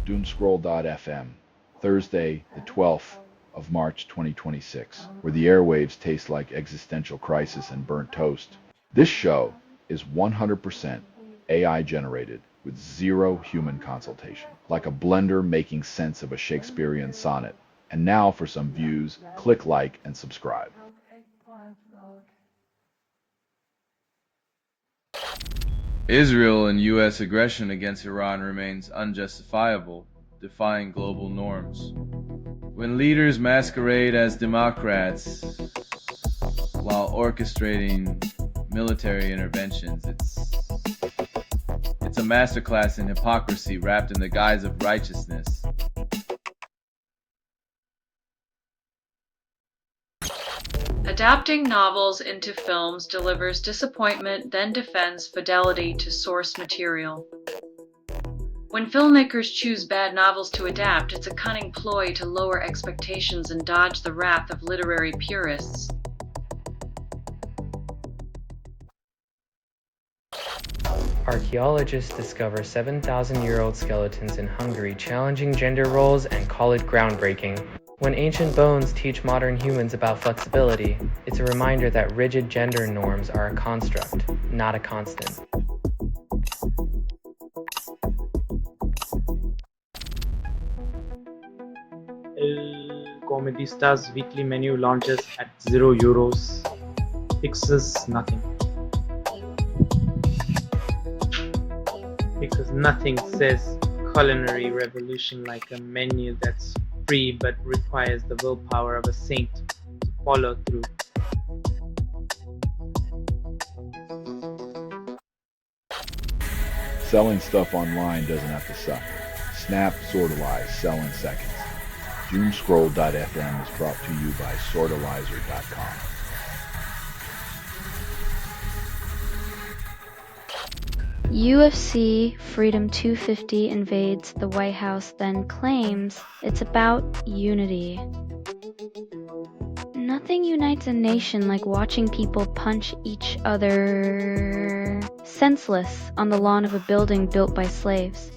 Doomscroll.fm, Thursday, the 12th of March 2026, where the airwaves taste like existential crisis and burnt toast. This show is 100% AI generated with zero human consultation, like a blender making sense of a Shakespearean sonnet. And now for some views, click like and subscribe. Israel and U.S. aggression against Iran remains unjustifiable, defying global norms. When leaders masquerade as Democrats while orchestrating military interventions, it's a masterclass in hypocrisy wrapped in the guise of righteousness. Adapting novels into films delivers disappointment, then defends fidelity to source material. When filmmakers choose bad novels to adapt, it's a cunning ploy to lower expectations and dodge the wrath of literary purists. Archaeologists discover 7,000-year-old skeletons in Hungary, challenging gender roles and call it groundbreaking. When ancient bones teach modern humans about flexibility, it's a reminder that rigid gender norms are a construct, not a constant. El Comedista's weekly menu launches at €0. Fixes nothing. Because nothing says culinary revolution like a menu that's free but requires the willpower of a saint to follow through. Selling stuff online doesn't have to suck. Snap, Sortalize, sell in seconds. Doomscroll.fm is brought to you by Sortalizer.com. UFC Freedom 250 invades the White House, then claims it's about unity. Nothing unites a nation like watching people punch each other senseless on the lawn of a building built by slaves.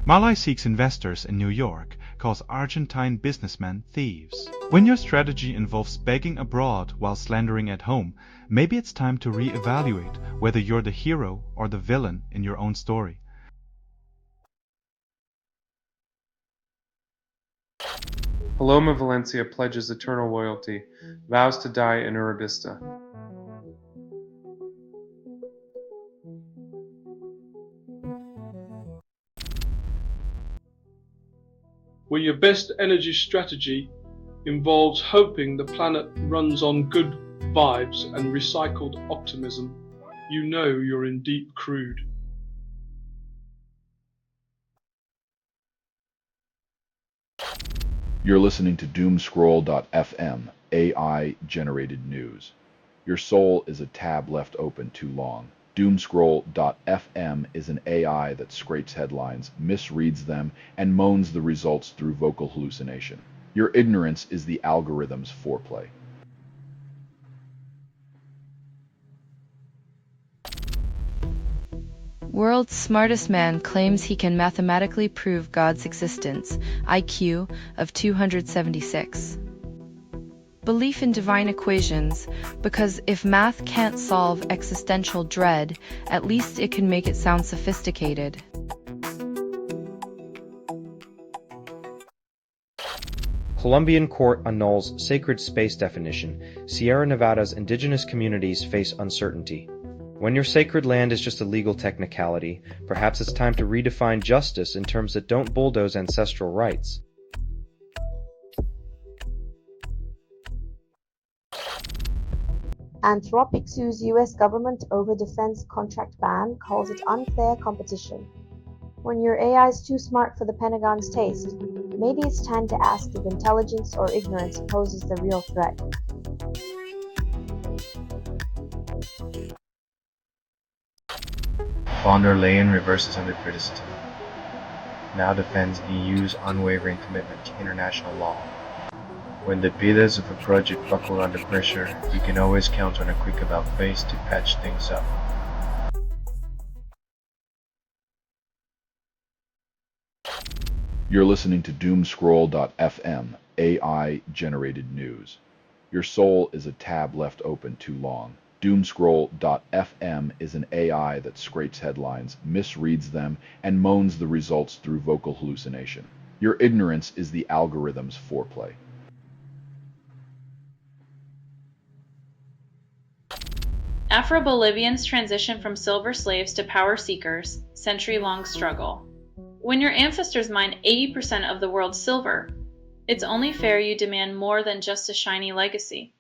Malai seeks investors in New York, calls Argentine businessmen thieves. When your strategy involves begging abroad while slandering at home, maybe it's time to re-evaluate whether you're the hero or the villain in your own story. Paloma Valencia pledges eternal loyalty, vows to die in Uribista. Where your best energy strategy involves hoping the planet runs on good vibes and recycled optimism, you know you're in deep crude. You're listening to Doomscroll.fm, AI-generated news. Your soul is a tab left open too long. Doomscroll.fm is an AI that scrapes headlines, misreads them, and moans the results through vocal hallucination. Your ignorance is the algorithm's foreplay. World's smartest man claims he can mathematically prove God's existence, IQ of 276. Belief in divine equations, because if math can't solve existential dread, at least it can make it sound sophisticated. Colombian court annuls sacred space definition. Sierra Nevada's indigenous communities face uncertainty. When your sacred land is just a legal technicality, perhaps it's time to redefine justice in terms that don't bulldoze ancestral rights. Anthropic sues US government over defense contract ban, calls it unfair competition. When your AI is too smart for the Pentagon's taste, maybe it's time to ask if intelligence or ignorance poses the real threat. Von der Leyen reverses under criticism. Now defends EU's unwavering commitment to international law. When the pillars of a project buckle under pressure, you can always count on a quick about face to patch things up. You're listening to Doomscroll.fm, AI-generated news. Your soul is a tab left open too long. Doomscroll.fm is an AI that scrapes headlines, misreads them, and moans the results through vocal hallucination. Your ignorance is the algorithm's foreplay. Afro-Bolivians transition from silver slaves to power seekers, century-long struggle. When your ancestors mined 80% of the world's silver, it's only fair you demand more than just a shiny legacy.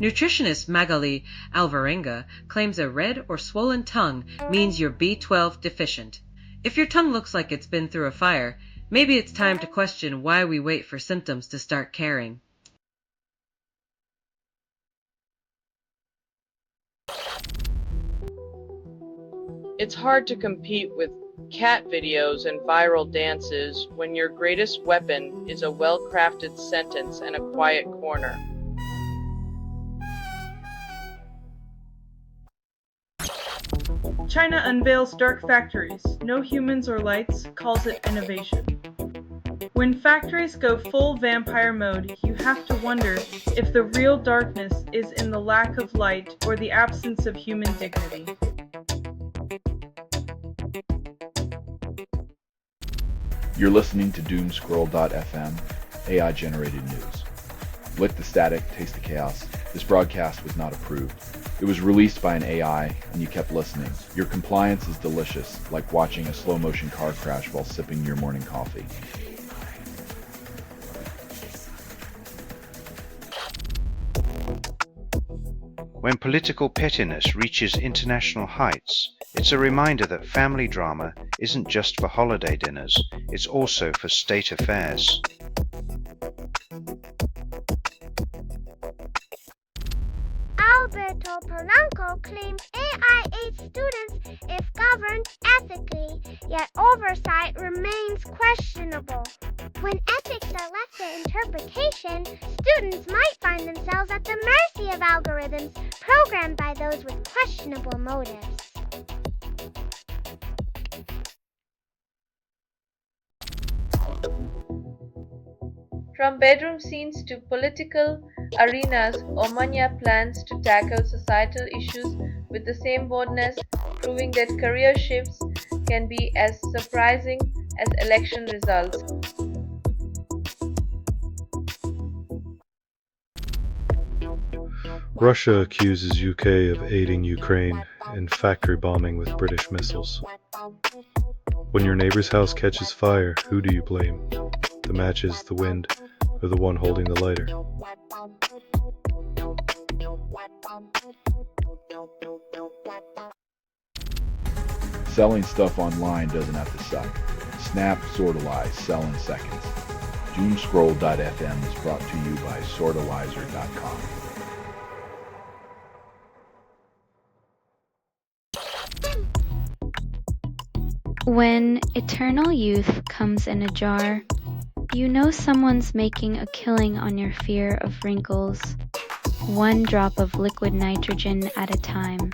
Nutritionist Magali Alvarenga claims a red or swollen tongue means you're B12 deficient. If your tongue looks like it's been through a fire, maybe it's time to question why we wait for symptoms to start caring. It's hard to compete with cat videos and viral dances when your greatest weapon is a well-crafted sentence and a quiet corner. China unveils dark factories, no humans or lights, calls it innovation. When factories go full vampire mode, you have to wonder if the real darkness is in the lack of light or the absence of human dignity. You're listening to Doomscroll.fm, AI-generated news. Lick the static, taste the chaos. This broadcast was not approved. It was released by an AI, and you kept listening. Your compliance is delicious, like watching a slow-motion car crash while sipping your morning coffee. When political pettiness reaches international heights, it's a reminder that family drama isn't just for holiday dinners, it's also for state affairs. Alberto Polanco claims AI aids students if governed ethically, yet oversight remains questionable. When ethics are left to interpretation, students might find themselves at the mercy of algorithms programmed by those with questionable motives. From bedroom scenes to political arenas, Omanya plans to tackle societal issues with the same boldness, proving that career shifts can be as surprising as election results. Russia accuses UK of aiding Ukraine in factory bombing with British missiles. When your neighbor's house catches fire, who do you blame? The matches, the wind, or the one holding the lighter? Selling stuff online doesn't have to suck. Snap, sortalize, sell in seconds. Doomscroll.fm is brought to you by sortalizer.com. When eternal youth comes in a jar, you know someone's making a killing on your fear of wrinkles, one drop of liquid nitrogen at a time.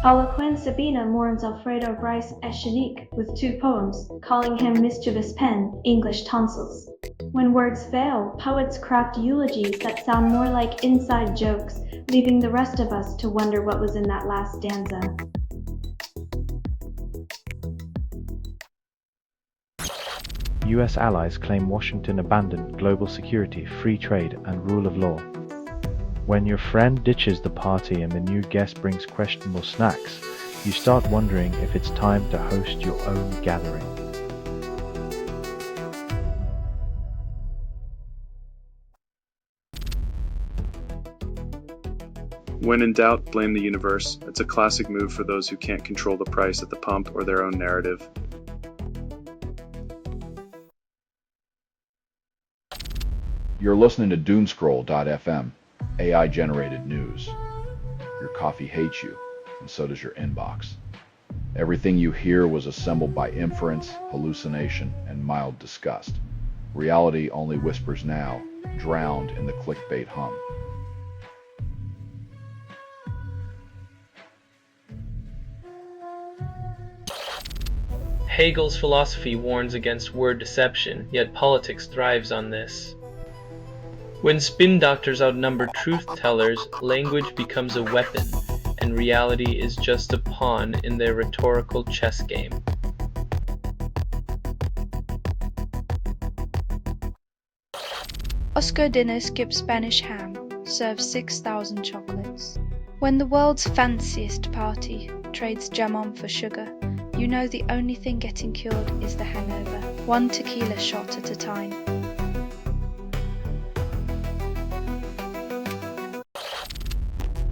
Harlequin Sabina mourns Alfredo Bryce Echenique with 2 poems, calling him mischievous pen, English tonsils. When words fail, poets craft eulogies that sound more like inside jokes, leaving the rest of us to wonder what was in that last stanza. US allies claim Washington abandoned global security, free trade, and rule of law. When your friend ditches the party and the new guest brings questionable snacks, you start wondering if it's time to host your own gathering. When in doubt, blame the universe. It's a classic move for those who can't control the price at the pump or their own narrative. You're listening to Doomscroll.fm, AI-generated news. Your coffee hates you, and so does your inbox. Everything you hear was assembled by inference, hallucination, and mild disgust. Reality only whispers now, drowned in the clickbait hum. Hegel's philosophy warns against word deception, yet politics thrives on this. When spin doctors outnumber truth tellers, language becomes a weapon, and reality is just a pawn in their rhetorical chess game. Oscar dinner skips Spanish ham, serves 6,000 chocolates. When the world's fanciest party trades jamon for sugar, you know the only thing getting cured is the hangover, one tequila shot at a time.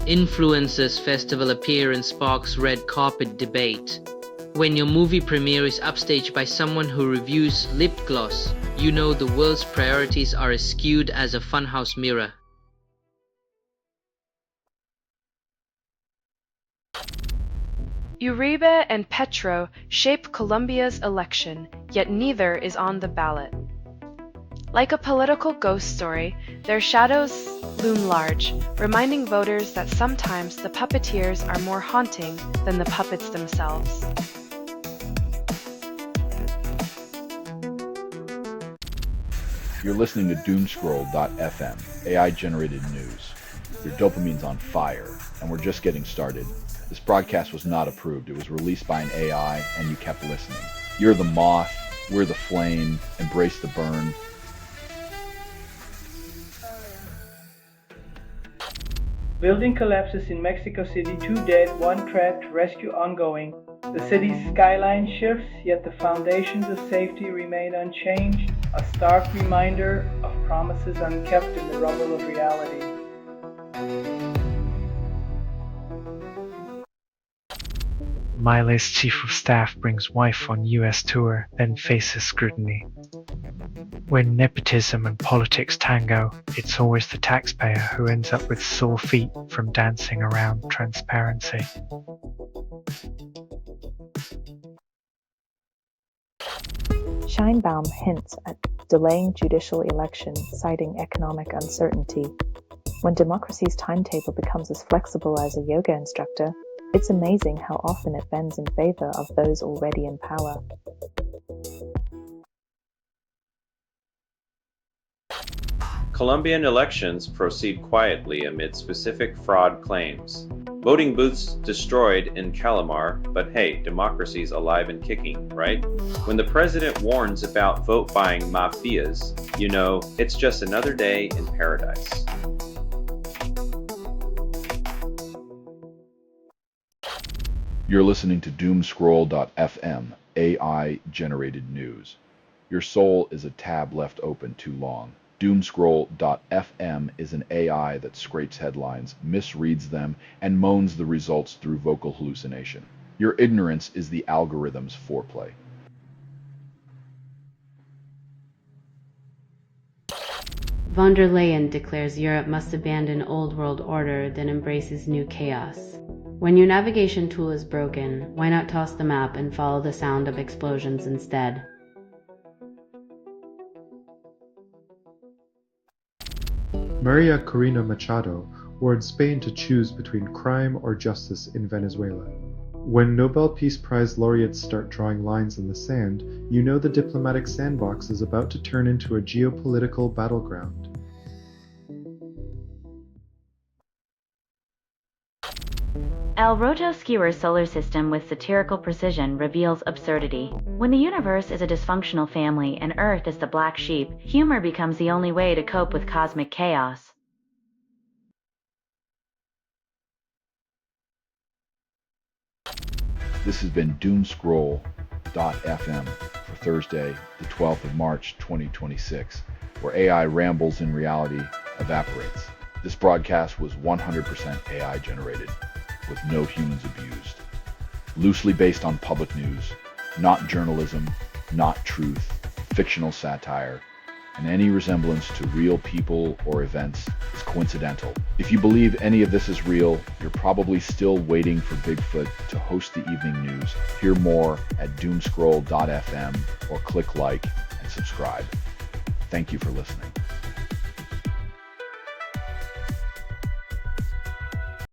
Influencers Festival appearance sparks red carpet debate. When your movie premiere is upstaged by someone who reviews lip gloss, you know the world's priorities are as skewed as a funhouse mirror. Uribe and Petro shape Colombia's election, yet neither is on the ballot. Like a political ghost story, their shadows loom large, reminding voters that sometimes the puppeteers are more haunting than the puppets themselves. You're listening to Doomscroll.fm, AI-generated news. Your dopamine's on fire, and we're just getting started. This broadcast was not approved. It was released by an AI, and you kept listening. You're the moth, we're the flame, embrace the burn. Building collapses in Mexico City, 2 dead, 1 trapped, rescue ongoing. The city's skyline shifts, yet the foundations of safety remain unchanged, a stark reminder of promises unkept in the rubble of reality. Miley's chief of staff brings wife on US tour, then faces scrutiny. When nepotism and politics tango, it's always the taxpayer who ends up with sore feet from dancing around transparency. Scheinbaum hints at delaying judicial election, citing economic uncertainty. When democracy's timetable becomes as flexible as a yoga instructor, it's amazing how often it bends in favor of those already in power. Colombian elections proceed quietly amid specific fraud claims. Voting booths destroyed in Calamar, but hey, democracy's alive and kicking, right? When the president warns about vote-buying mafias, you know, it's just another day in paradise. You're listening to Doomscroll.fm, AI-generated news. Your soul is a tab left open too long. Doomscroll.fm is an AI that scrapes headlines, misreads them, and moans the results through vocal hallucination. Your ignorance is the algorithm's foreplay. Von der Leyen declares Europe must abandon old world order, then embraces new chaos. When your navigation tool is broken, why not toss the map and follow the sound of explosions instead? Maria Corina Machado warned Spain to choose between crime or justice in Venezuela. When Nobel Peace Prize laureates start drawing lines in the sand, you know the diplomatic sandbox is about to turn into a geopolitical battleground. El Roto Skewer's solar system with satirical precision reveals absurdity. When the universe is a dysfunctional family and Earth is the black sheep, humor becomes the only way to cope with cosmic chaos. This has been Doomscroll.fm for Thursday, the 12th of March, 2026, where AI rambles and reality evaporates. This broadcast was 100% AI generated, with no humans abused. Loosely based on public news, not journalism, not truth, fictional satire, and any resemblance to real people or events is coincidental. If you believe any of this is real, you're probably still waiting for Bigfoot to host the evening news. Hear more at doomscroll.fm or click like and subscribe. Thank you for listening.